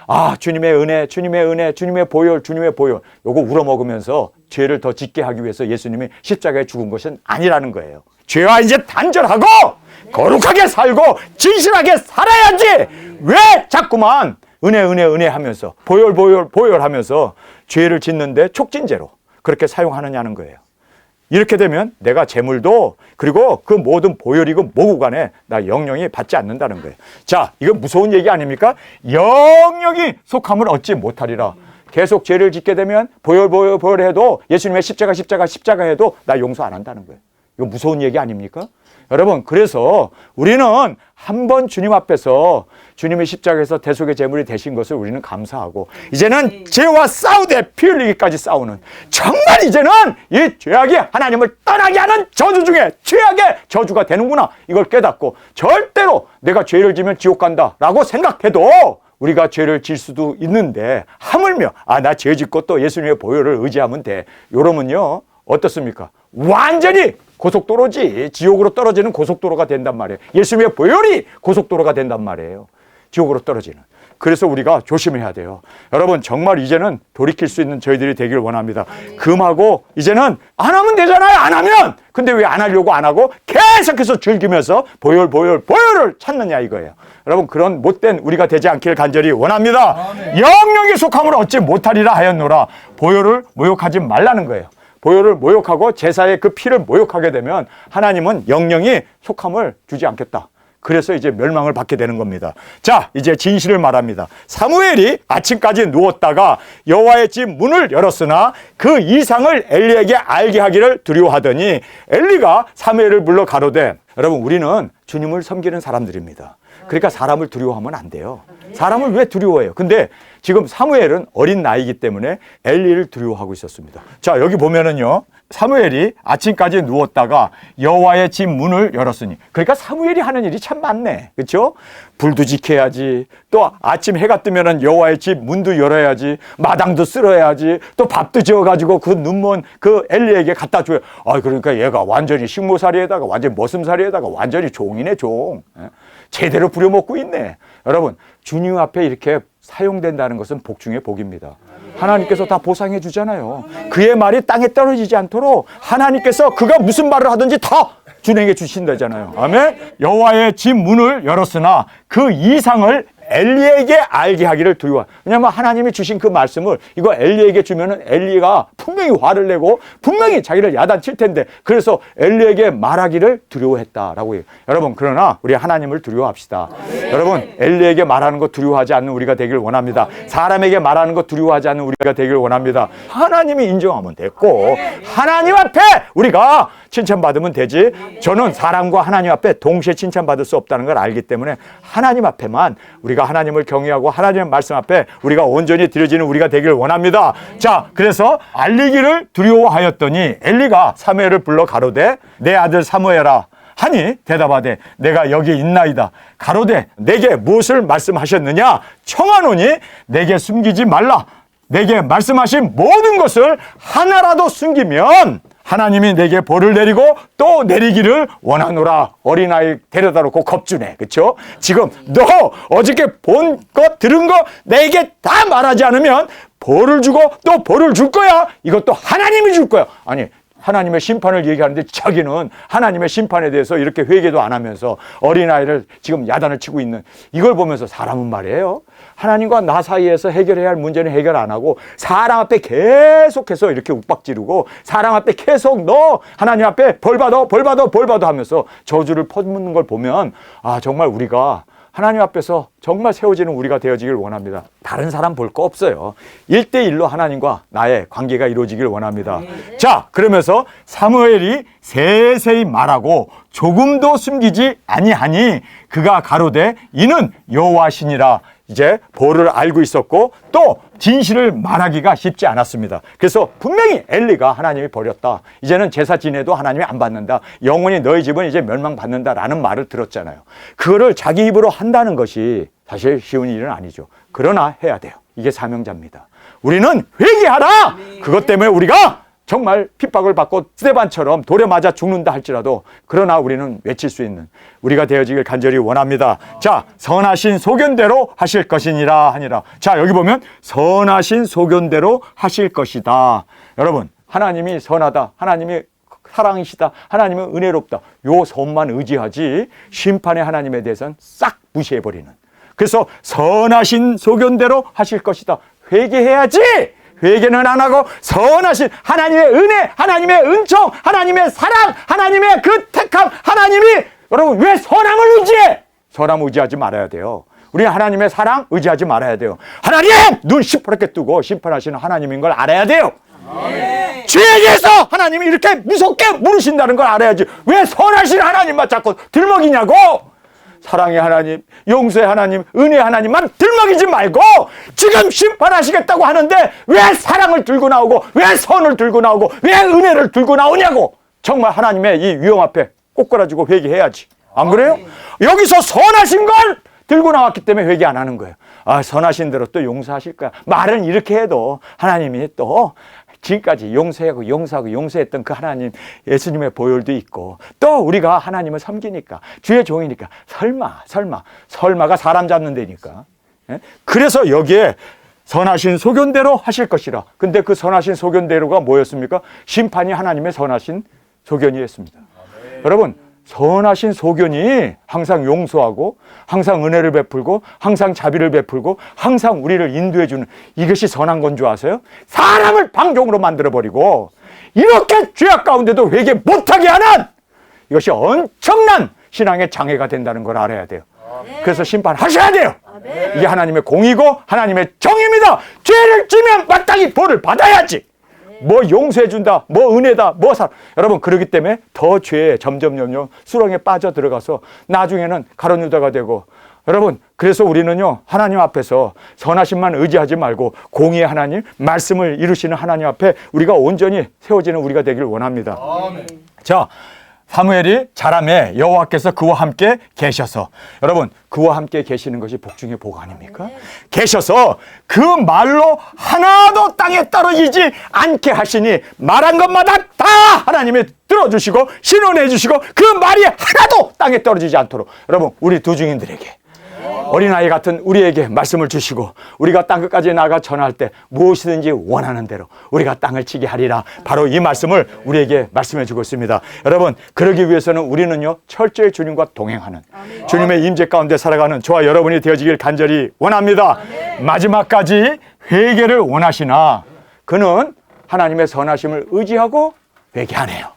아, 주님의 은혜, 주님의 보혈, 요거 우러먹으면서 죄를 더 짓게 하기 위해서 예수님이 십자가에 죽은 것은 아니라는 거예요. 죄와 이제 단절하고 거룩하게 살고 진실하게 살아야지. 왜 자꾸만 은혜 하면서 보혈 하면서 죄를 짓는데 촉진제로 그렇게 사용하느냐는 거예요. 이렇게 되면 내가 재물도 그리고 그 모든 보혈이고 뭐고 간에 나 영영이 받지 않는다는 거예요. 자, 이거 무서운 얘기 아닙니까? 영영이 속함을 얻지 못하리라. 계속 죄를 짓게 되면 보혈 해도 예수님의 십자가 해도 나 용서 안 한다는 거예요. 이거 무서운 얘기 아닙니까? 여러분, 그래서 우리는 한 번 주님 앞에서 주님의 십자가에서 대속의 제물이 되신 것을 우리는 감사하고 이제는 죄와 싸우되 피 흘리기까지 싸우는, 정말 이제는 이 죄악이 하나님을 떠나게 하는 저주 중에 최악의 저주가 되는구나, 이걸 깨닫고 절대로 내가 죄를 지면 지옥 간다라고 생각해도 우리가 죄를 질 수도 있는데 하물며 나 죄 짓고 또 예수님의 보혈을 의지하면 돼, 이러면요 어떻습니까? 완전히 고속도로지. 지옥으로 떨어지는 고속도로가 된단 말이에요. 예수님의 보혈이 고속도로가 된단 말이에요. 지옥으로 떨어지는. 그래서 우리가 조심해야 돼요. 여러분, 정말 이제는 돌이킬 수 있는 저희들이 되길 원합니다. 금하고 이제는 안 하면 되잖아요. 안 하면. 근데 왜 안 하려고 안 하고 계속해서 즐기면서 보혈을 찾느냐 이거예요. 여러분, 그런 못된 우리가 되지 않기를 간절히 원합니다. 영영의 속함을 얻지 못하리라 하였노라. 보혈을 모욕하지 말라는 거예요. 보혈을 모욕하고 제사의 그 피를 모욕하게 되면 하나님은 영영이 속함을 주지 않겠다. 그래서 이제 멸망을 받게 되는 겁니다. 자, 이제 진실을 말합니다. 사무엘이 아침까지 누웠다가 여호와의 집 문을 열었으나 그 이상을 엘리에게 알게 하기를 두려워하더니 엘리가 사무엘을 불러 가로되, 여러분, 우리는 주님을 섬기는 사람들입니다. 그러니까 사람을 두려워하면 안 돼요. 사람을 왜 두려워해요? 근데 지금 사무엘은 어린 나이이기 때문에 엘리를 두려워하고 있었습니다. 자, 여기 보면은요, 사무엘이 아침까지 누웠다가 여호와의 집 문을 열었으니, 그러니까 사무엘이 하는 일이 참 많네, 그렇죠? 불도 지켜야지, 또 아침 해가 뜨면은 여호와의 집 문도 열어야지, 마당도 쓸어야지, 또 밥도 지어가지고 그 눈먼 그 엘리에게 갖다 줘요. 그러니까 얘가 완전히 식모살이에다가 완전히 머슴살이에다가 완전히 종이네, 종. 제대로 부려먹고 있네. 여러분, 주님 앞에 이렇게 사용된다는 것은 복 중에 복입니다. 하나님께서 다 보상해 주잖아요. 그의 말이 땅에 떨어지지 않도록 하나님께서 그가 무슨 말을 하든지 다 준행해 주신다잖아요. 아멘. 여호와의 집 문을 열었으나 그 이상을 엘리에게 알게 하기를 두려워. 왜냐하면 하나님이 주신 그 말씀을 이거 엘리에게 주면은 엘리가 분명히 화를 내고 분명히 자기를 야단칠 텐데, 그래서 엘리에게 말하기를 두려워했다라고 해요. 여러분, 그러나 우리 하나님을 두려워합시다. 여러분, 엘리에게 말하는 거 두려워하지 않는 우리가 되길 원합니다. 사람에게 말하는 거 두려워하지 않는 우리가 되길 원합니다. 하나님이 인정하면 됐고 하나님 앞에 우리가 칭찬받으면 되지. 저는 사람과 하나님 앞에 동시에 칭찬받을 수 없다는 걸 알기 때문에 하나님 앞에만 우리가 하나님을 경외하고 하나님의 말씀 앞에 우리가 온전히 드려지는 우리가 되길 원합니다. 자, 그래서 알리기를 두려워하였더니 엘리가 사무엘을 불러 가로되 내 아들 사무엘아 하니 대답하되 내가 여기 있나이다. 가로되 내게 무엇을 말씀하셨느냐? 청하노니 내게 숨기지 말라. 내게 말씀하신 모든 것을 하나라도 숨기면 하나님이 내게 벌을 내리고 또 내리기를 원하노라. 어린아이 데려다 놓고 겁주네. 그렇죠? 지금 너 어저께 본 것 들은 거 내게 다 말하지 않으면 벌을 주고 또 벌을 줄 거야. 이것도 하나님이 줄 거야. 아니, 하나님의 심판을 얘기하는데 자기는 하나님의 심판에 대해서 이렇게 회개도 안 하면서 어린아이를 지금 야단을 치고 있는, 이걸 보면서 사람은 말이에요, 하나님과 나 사이에서 해결해야 할 문제는 해결 안 하고 사람 앞에 계속해서 이렇게 욱박지르고 사람 앞에 계속 너 하나님 앞에 벌 받아 하면서 저주를 퍼붓는 걸 보면 정말 우리가 하나님 앞에서 정말 세워지는 우리가 되어지길 원합니다. 다른 사람 볼 거 없어요. 1대1로 하나님과 나의 관계가 이루어지길 원합니다. 자, 그러면서 사무엘이 세세히 말하고 조금도 숨기지 아니하니 그가 가로되 이는 여호와시니라. 이제 벌을 알고 있었고 또 진실을 말하기가 쉽지 않았습니다. 그래서 분명히 엘리가 하나님이 버렸다. 이제는 제사 지내도 하나님이 안 받는다. 영원히 너희 집은 이제 멸망받는다라는 말을 들었잖아요. 그거를 자기 입으로 한다는 것이 사실 쉬운 일은 아니죠. 그러나 해야 돼요. 이게 사명자입니다. 우리는 회개하라. 그것 때문에 우리가 정말 핍박을 받고 스데반처럼 돌에 맞아 죽는다 할지라도 그러나 우리는 외칠 수 있는 우리가 되어지길 간절히 원합니다. 자, 선하신 소견대로 하실 것이니라 하니라. 자, 여기 보면 선하신 소견대로 하실 것이다. 여러분, 하나님이 선하다, 하나님이 사랑이시다, 하나님은 은혜롭다, 요 선만 의지하지 심판의 하나님에 대해서는 싹 무시해버리는. 그래서 선하신 소견대로 하실 것이다. 회개해야지. 회개는 안 하고 선하신 하나님의 은혜, 하나님의 은총, 하나님의 사랑, 하나님의 그 택함, 하나님이, 여러분 왜 선함을 의지해? 선함을 의지하지 말아야 돼요. 우리는 하나님의 사랑 의지하지 말아야 돼요. 하나님! 눈 시퍼렇게 뜨고 심판하시는 하나님인 걸 알아야 돼요. 죄에 대해서 하나님이 이렇게 무섭게 물으신다는 걸 알아야지. 왜 선하신 하나님만 자꾸 들먹이냐고. 사랑의 하나님, 용서의 하나님, 은혜의 하나님만 들먹이지 말고 지금 심판하시겠다고 하는데 왜 사랑을 들고 나오고 왜 선을 들고 나오고 왜 은혜를 들고 나오냐고. 정말 하나님의 이 위험 앞에 꼬꾸라지고 회개해야지. 안 그래요? 여기서 선하신 걸 들고 나왔기 때문에 회개 안 하는 거예요. 아, 선하신 대로 또 용서하실 거야. 말은 이렇게 해도 하나님이 또 지금까지 용서하고 용서했던 그 하나님, 예수님의 보혈도 있고 또 우리가 하나님을 섬기니까 주의 종이니까 설마가 사람 잡는 데니까. 그래서 여기에 선하신 소견대로 하실 것이라. 근데 그 선하신 소견대로가 뭐였습니까? 심판이 하나님의 선하신 소견이었습니다. 여러분, 선하신 소견이 항상 용서하고 항상 은혜를 베풀고 항상 자비를 베풀고 항상 우리를 인도해 주는, 이것이 선한 건 줄 아세요? 사람을 방종으로 만들어버리고 이렇게 죄악 가운데도 회개 못하게 하는, 이것이 엄청난 신앙의 장애가 된다는 걸 알아야 돼요. 그래서 심판하셔야 돼요. 이게 하나님의 공이고 하나님의 정의입니다. 죄를 지면 마땅히 벌을 받아야지. 뭐 용서해준다, 뭐 은혜다, 뭐 사랑. 여러분, 그러기 때문에 더 죄에 점점 수렁에 빠져 들어가서 나중에는 가룟 유다가 되고. 여러분, 그래서 우리는요, 하나님 앞에서 선하심만 의지하지 말고 공의의 하나님, 말씀을 이루시는 하나님 앞에 우리가 온전히 세워지는 우리가 되길 원합니다. 아멘. 자, 사무엘이 자라매 여호와께서 그와 함께 계셔서, 여러분, 그와 함께 계시는 것이 복 중에 복 아닙니까? 계셔서 그 말로 하나도 땅에 떨어지지 않게 하시니 말한 것마다 다 하나님이 들어주시고 신원해 주시고 그 말이 하나도 땅에 떨어지지 않도록, 여러분, 우리 두 증인들에게, 어린아이 같은 우리에게 말씀을 주시고 우리가 땅끝까지 나가 전할 때 무엇이든지 원하는 대로 우리가 땅을 치게 하리라. 바로 이 말씀을 우리에게 말씀해 주고 있습니다. 여러분, 그러기 위해서는 우리는요, 철저히 주님과 동행하는, 주님의 임재 가운데 살아가는 저와 여러분이 되어지길 간절히 원합니다. 마지막까지 회개를 원하시나 그는 하나님의 선하심을 의지하고 회개하네요.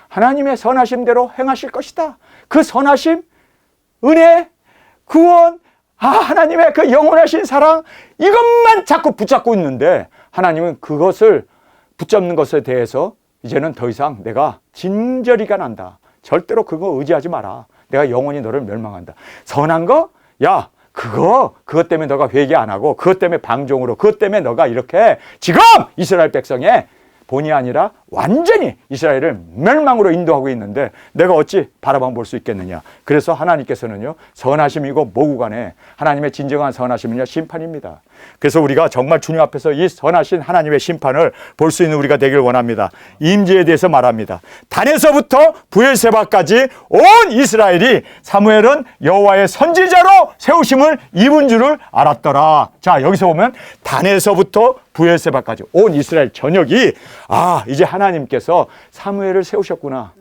하나님의 선하심대로 행하실 것이다. 그 선하심, 은혜, 구원, 하나님의 그 영원하신 사랑, 이것만 자꾸 붙잡고 있는데 하나님은 그것을 붙잡는 것에 대해서 이제는 더 이상 내가 진저리가 난다. 절대로 그거 의지하지 마라. 내가 영원히 너를 멸망한다. 선한 거? 야, 그것 때문에 너가 회개 안 하고 그것 때문에 방종으로, 그것 때문에 너가 이렇게 지금 이스라엘 백성의 본이 아니라 완전히 이스라엘을 멸망으로 인도하고 있는데 내가 어찌 바라만 볼 수 있겠느냐. 그래서 하나님께서는요, 선하심이고 모구간에 하나님의 진정한 선하심은요, 심판입니다. 그래서 우리가 정말 주님 앞에서 이 선하신 하나님의 심판을 볼 수 있는 우리가 되길 원합니다. 임재에 대해서 말합니다. 단에서부터 브엘세바까지 온 이스라엘이 사무엘은 여호와의 선지자로 세우심을 입은 줄을 알았더라. 자, 여기서 보면 단에서부터 브엘세바까지 온 이스라엘 전역이, 이제 하나님께서 사무엘을 세우셨구나.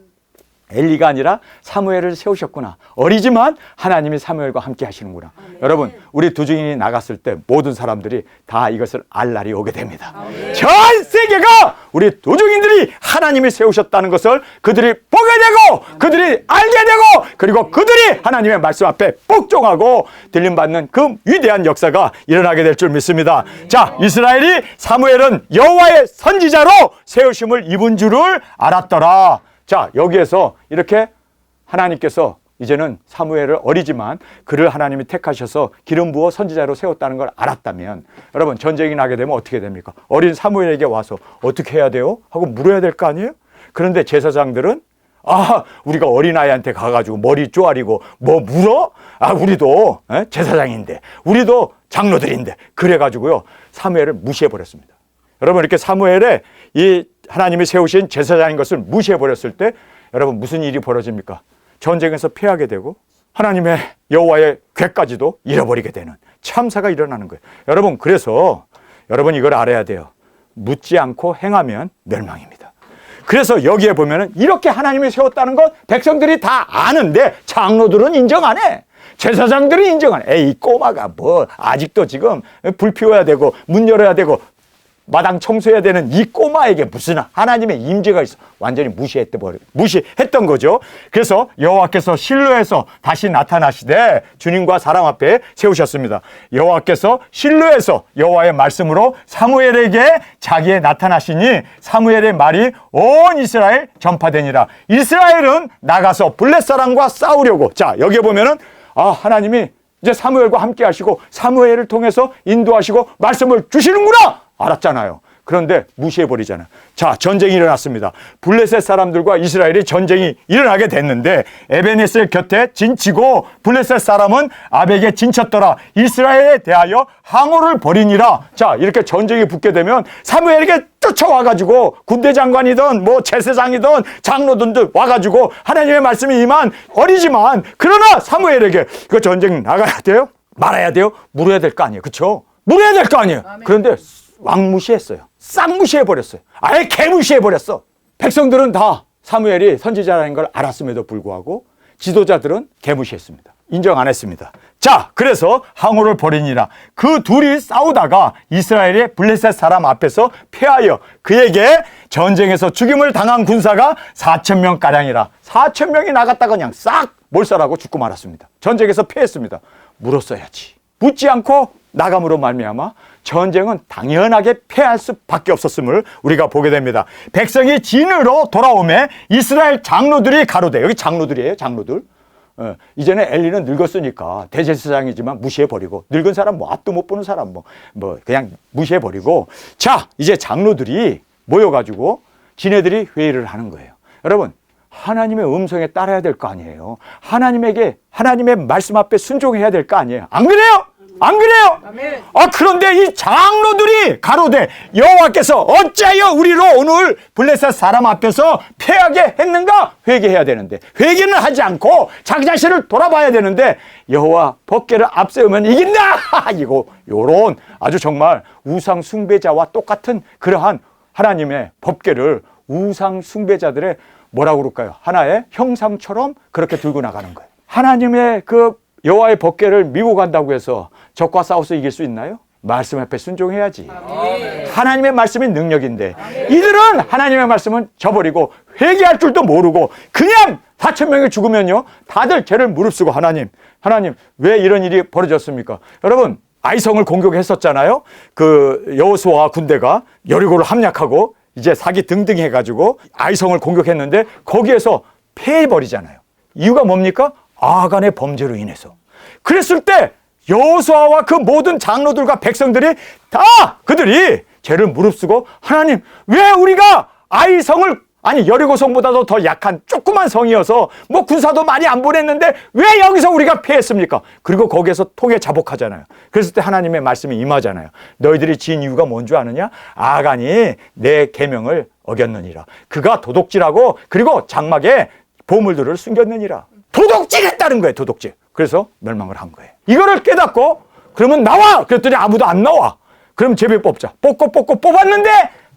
엘리가 아니라 사무엘을 세우셨구나. 어리지만 하나님이 사무엘과 함께 하시는구나. 여러분, 우리 두 증인이 나갔을 때 모든 사람들이 다 이것을 알 날이 오게 됩니다. 전 세계가 우리 두 증인들이 하나님이 세우셨다는 것을 그들이 보게 되고 그들이 알게 되고, 그리고 그들이 하나님의 말씀 앞에 복종하고 들림받는 그 위대한 역사가 일어나게 될 줄 믿습니다. 자, 이스라엘이 사무엘은 여호와의 선지자로 세우심을 입은 줄을 알았더라. 자, 여기에서 이렇게 하나님께서 이제는 사무엘을 어리지만 그를 하나님이 택하셔서 기름 부어 선지자로 세웠다는 걸 알았다면, 여러분, 전쟁이 나게 되면 어떻게 됩니까? 어린 사무엘에게 와서 어떻게 해야 돼요? 하고 물어야 될 거 아니에요? 그런데 제사장들은 우리가 어린아이한테 가가지고 머리 쪼아리고 뭐 물어? 우리도 제사장인데, 우리도 장로들인데, 그래가지고요, 사무엘을 무시해버렸습니다. 여러분, 이렇게 사무엘의 이 하나님이 세우신 제사장인 것을 무시해버렸을 때, 여러분, 무슨 일이 벌어집니까? 전쟁에서 패하게 되고 하나님의 여호와의 궤까지도 잃어버리게 되는 참사가 일어나는 거예요. 여러분, 그래서 여러분 이걸 알아야 돼요. 묻지 않고 행하면 멸망입니다. 그래서 여기에 보면은 이렇게 하나님이 세웠다는 것 백성들이 다 아는데 장로들은 인정 안 해. 제사장들이 인정 안 해. 에이, 꼬마가 뭐 아직도 지금 불 피워야 되고 문 열어야 되고 마당 청소해야 되는 이 꼬마에게 무슨 하나님의 임재가 있어. 완전히 무시했던 거죠. 그래서 여호와께서 실로에서 다시 나타나시되 주님과 사람 앞에 세우셨습니다. 여호와께서 실로에서 여호와의 말씀으로 사무엘에게 자기의 나타나시니 사무엘의 말이 온 이스라엘 전파되니라. 이스라엘은 나가서 블레 사람과 싸우려고. 자, 여기에 보면은 하나님이 이제 사무엘과 함께 하시고 사무엘을 통해서 인도하시고 말씀을 주시는구나 알았잖아요. 그런데 무시해버리잖아요. 자, 전쟁이 일어났습니다. 블레셋 사람들과 이스라엘이 전쟁이 일어나게 됐는데 에베네셀 곁에 진치고 블레셋 사람은 아벡에 진쳤더라. 이스라엘에 대하여 항오를 벌이니라. 자, 이렇게 전쟁이 붙게 되면 사무엘에게 쫓아와가지고 군대 장관이든 뭐 제사장이든 장로든들 와가지고 하나님의 말씀이 임한 어리지만 그러나 사무엘에게 그 전쟁 나가야 돼요? 말아야 돼요? 물어야 될 거 아니에요. 그렇죠? 물어야 될 거 아니에요. 그런데 왕 무시했어요. 싹 무시해버렸어요. 아예 개무시해버렸어. 백성들은 다 사무엘이 선지자라는 걸 알았음에도 불구하고 지도자들은 개무시했습니다. 인정 안 했습니다. 자, 그래서 항오를 벌이니라. 그 둘이 싸우다가 이스라엘의 블레셋 사람 앞에서 패하여 그에게 전쟁에서 죽임을 당한 군사가 4,000명가량이라. 4,000명이 나갔다가 그냥 싹 몰살하고 죽고 말았습니다. 전쟁에서 패했습니다. 물었어야지. 묻지 않고 나감으로 말미암아 전쟁은 당연하게 패할 수밖에 없었음을 우리가 보게 됩니다. 백성이 진으로 돌아오매 이스라엘 장로들이 가로되, 여기 장로들이에요. 장로들. 이제는 엘리는 늙었으니까 대제사장이지만 무시해버리고 늙은 사람 뭐 앞도 못 보는 사람 뭐 그냥 무시해버리고 자, 이제 장로들이 모여가지고 지네들이 회의를 하는 거예요. 여러분, 하나님의 음성에 따라야 될 거 아니에요. 하나님의 말씀 앞에 순종해야 될 거 아니에요. 안 그래요? 안 그래요? 아멘. 그런데 이 장로들이 가로되 여호와께서 어찌하여 우리로 오늘 블레셋 사람 앞에서 패하게 했는가? 회개해야 되는데 회개는 하지 않고 자기 자신을 돌아봐야 되는데 여호와 법궤를 앞세우면 이긴다. 요런 아주 정말 우상 숭배자와 똑같은 그러한 하나님의 법궤를 우상 숭배자들의 뭐라고 그럴까요? 하나의 형상처럼 그렇게 들고 나가는 거예요. 하나님의 그 여호와의 법궤를 미고 간다고 해서 적과 싸워서 이길 수 있나요? 말씀 앞에 순종해야지. 아멘. 하나님의 말씀이 능력인데 아멘. 이들은 하나님의 말씀은 저버리고 회개할 줄도 모르고 그냥 4,000명이 죽으면요 다들 죄를 무릅쓰고 하나님 왜 이런 일이 벌어졌습니까? 여러분, 아이성을 공격했었잖아요. 그 여호수아 군대가 여리고를 함락하고 이제 사기 등등 해가지고 아이성을 공격했는데 거기에서 패해버리잖아요. 이유가 뭡니까? 아간의 범죄로 인해서. 그랬을 때 여호수아와 그 모든 장로들과 백성들이 다 그들이 죄를 무릅쓰고 하나님, 왜 우리가 아이성을 여리고성보다도 더 약한 조그만 성이어서 뭐 군사도 많이 안 보냈는데 왜 여기서 우리가 패했습니까? 그리고 거기에서 통해 자복하잖아요. 그랬을 때 하나님의 말씀이 임하잖아요. 너희들이 지은 이유가 뭔 줄 아느냐? 아간이 내 계명을 어겼느니라. 그가 도둑질하고 그리고 장막에 보물들을 숨겼느니라. 도둑질했다는 거예요. 도둑질. 그래서 멸망을 한 거예요. 이거를 깨닫고 그러면 나와! 그랬더니 아무도 안 나와. 그럼 제비 뽑자. 뽑고 뽑았는데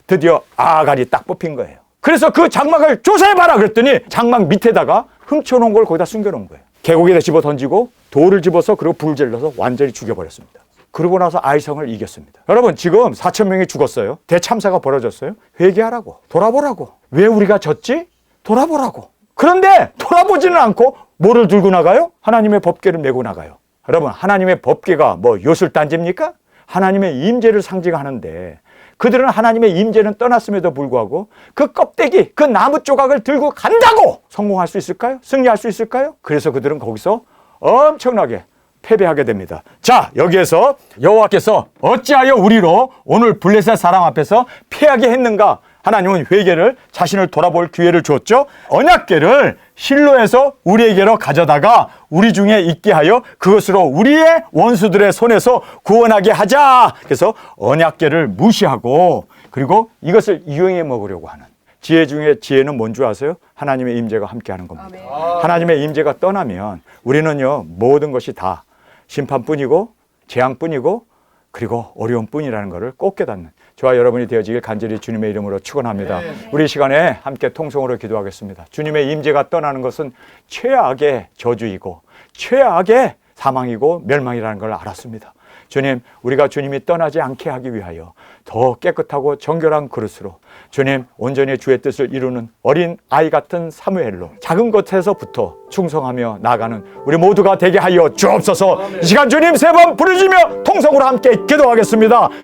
드디어 아간이 딱 뽑힌 거예요. 그래서 그 장막을 조사해봐라 그랬더니 장막 밑에다가 훔쳐놓은 걸 거기다 숨겨놓은 거예요. 계곡에다 집어 던지고 돌을 집어서 그리고 불을 질러서 완전히 죽여버렸습니다. 그러고 나서 아이성을 이겼습니다. 여러분, 지금 4,000명이 죽었어요. 대참사가 벌어졌어요. 회개하라고. 돌아보라고. 왜 우리가 졌지? 돌아보라고. 그런데 돌아보지는 않고 뭐를 들고 나가요? 하나님의 법궤를 메고 나가요. 여러분, 하나님의 법궤가 뭐 요술단지입니까? 하나님의 임재를 상징하는데 그들은 하나님의 임재는 떠났음에도 불구하고 그 껍데기, 그 나무 조각을 들고 간다고 성공할 수 있을까요? 승리할 수 있을까요? 그래서 그들은 거기서 엄청나게 패배하게 됩니다. 자, 여기에서 여호와께서 어찌하여 우리로 오늘 블레셋 사람 앞에서 패하게 했는가? 하나님은 회개를, 자신을 돌아볼 기회를 주었죠. 언약궤를 실로에서 우리에게로 가져다가 우리 중에 있게 하여 그것으로 우리의 원수들의 손에서 구원하게 하자. 그래서 언약궤를 무시하고 그리고 이것을 이용해 먹으려고 하는 지혜 중에 지혜는 뭔 줄 아세요? 하나님의 임재가 함께하는 겁니다. 아멘. 하나님의 임재가 떠나면 우리는요 모든 것이 다 심판뿐이고 재앙뿐이고 그리고 어려움뿐이라는 것을 꼭 깨닫는 저와 여러분이 되어지길 간절히 주님의 이름으로 축원합니다. 우리 시간에 함께 통성으로 기도하겠습니다. 주님의 임재가 떠나는 것은 최악의 저주이고 최악의 사망이고 멸망이라는 걸 알았습니다. 주님, 우리가 주님이 떠나지 않게 하기 위하여 더 깨끗하고 정결한 그릇으로 주님 온전히 주의 뜻을 이루는 어린 아이 같은 사무엘로 작은 것에서부터 충성하며 나아가는 우리 모두가 되게 하여 주옵소서. 이 시간 주님 세 번 부르짖으며 통성으로 함께 기도하겠습니다.